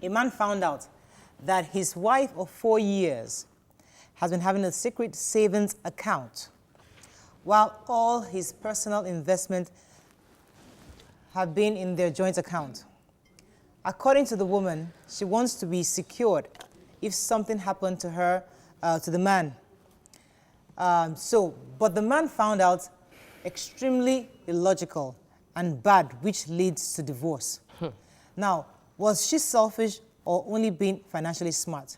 a man found out that his wife of 4 years has been having a secret savings account while all his personal investment have been in their joint account. According to the woman, she wants to be secured if something happened to her, to the man. But the man found out extremely illogical and bad, which leads to divorce. Now, was she selfish or only being financially smart?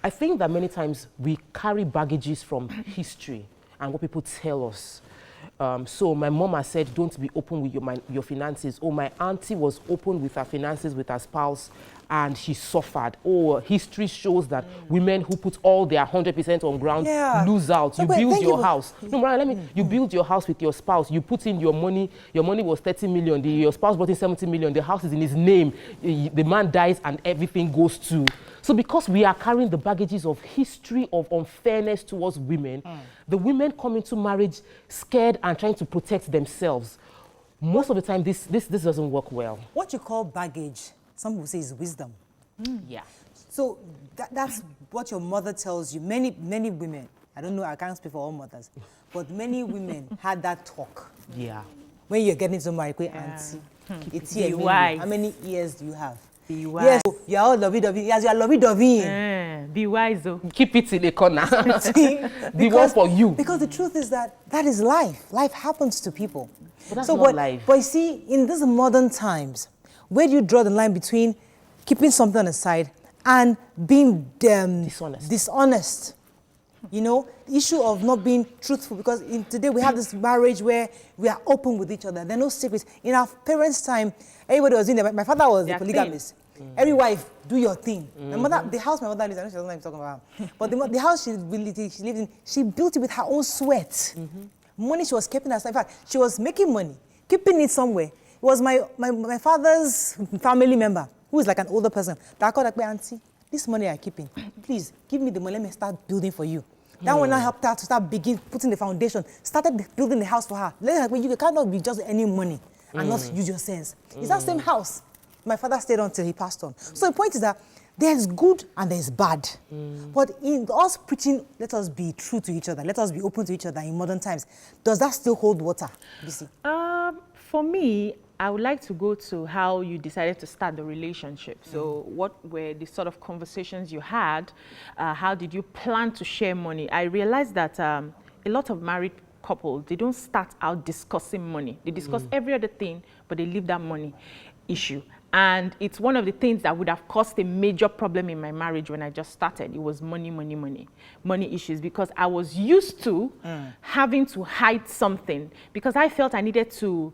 I think that many times we carry baggages from history and what people tell us. So my mom has said, don't be open with your finances. Oh, my auntie was open with her finances with her spouse and she suffered. Oh, history shows that women who put all their 100% on ground lose out. So you build your house. No, Mariah, you build your house with your spouse. You put in your money was 30 million. Your spouse brought in 70 million. The house is in his name. The man dies and everything goes to. So because we are carrying the baggages of history of unfairness towards women, the women come into marriage scared and trying to protect themselves. Most of the time, this doesn't work well. What you call baggage, some will say is wisdom. Yeah. So that's what your mother tells you. Many women, I don't know, I can't speak for all mothers, but many women had that talk. Yeah. When you're getting to marry, auntie, it's here. How many years do you have? Be wise. Yes, you're all lovey-dovey. Yes, you're lovey-dovey. Be wise, though. Keep it in the corner. The one for you. Because the truth is that is life. Life happens to people. But that's not life. But you see, in these modern times, where do you draw the line between keeping something on the side and being dishonest? You know, the issue of not being truthful, because today we have this marriage where we are open with each other. There are no secrets. In our parents' time, everybody was in there. My father was a polygamist. Every wife, do your thing. My mother, the house my mother lives in, I know she doesn't know what I'm talking about. But the house she lived in, she built it with her own sweat. Money she was keeping aside. In fact, she was making money, keeping it somewhere. It was my father's family member, who is like an older person, that I called like, auntie, this money I'm keeping, please give me the money, let me start building for you. That one now helped her to start putting the foundation, started building the house for her. You cannot be just any money and not use your sense. It's that same house my father stayed on till he passed on. So the point is that there's good and there's bad. But in us preaching, let us be true to each other, let us be open to each other in modern times, does that still hold water, BC? For me, I would like to go to how you decided to start the relationship. So what were the sort of conversations you had? How did you plan to share money? I realized that a lot of married couples, they don't start out discussing money. They discuss every other thing, but they leave that money issue. And it's one of the things that would have caused a major problem in my marriage when I just started. It was money issues, because I was used to having to hide something because I felt I needed to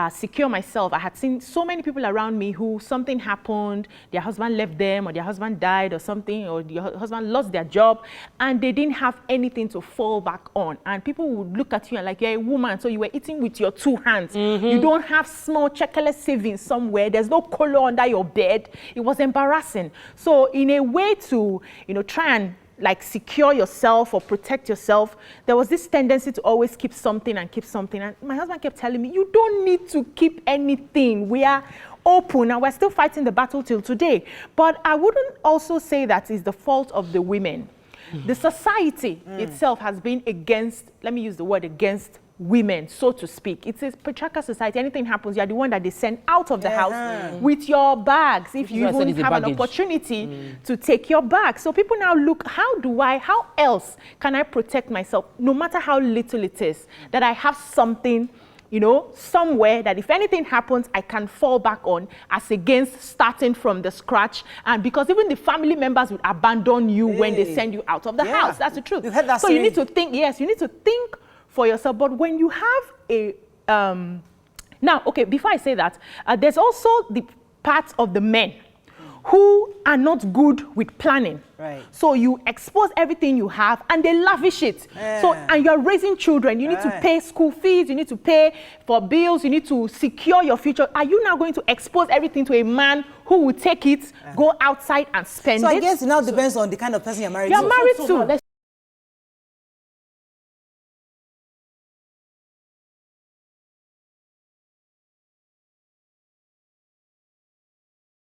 secure myself. I had seen so many people around me who something happened, their husband left them, or their husband died or something, or their husband lost their job, and they didn't have anything to fall back on. And people would look at you and like, you're a woman, so you were eating with your 2 hands. You don't have small checklist savings somewhere. There's no color under your bed. It was embarrassing. So in a way to, try and like secure yourself or protect yourself, there was this tendency to always keep something. And my husband kept telling me, you don't need to keep anything. We are open and we're still fighting the battle till today. But I wouldn't also say that is the fault of the women. The society itself has been against, let me use the word against, women, so to speak. It's a patriarchal society. Anything happens, you're the one that they send out of the house with your bags, if you even have an opportunity to take your bag. So people now look, how else can I protect myself, no matter how little it is, that I have something, somewhere that if anything happens, I can fall back on, as against starting from the scratch. And because even the family members would abandon you when they send you out of the house. That's the truth. So you need to think, you need to think for yourself. But when you have a now, okay, before I say that, there's also the part of the men who are not good with planning. Right. So you expose everything you have and they lavish it. So, and you're raising children. You need to pay school fees. You need to pay for bills. You need to secure your future. Are you now going to expose everything to a man who will take it, go outside and spend it? So I guess it now depends on the kind of person you're married to. You're married to.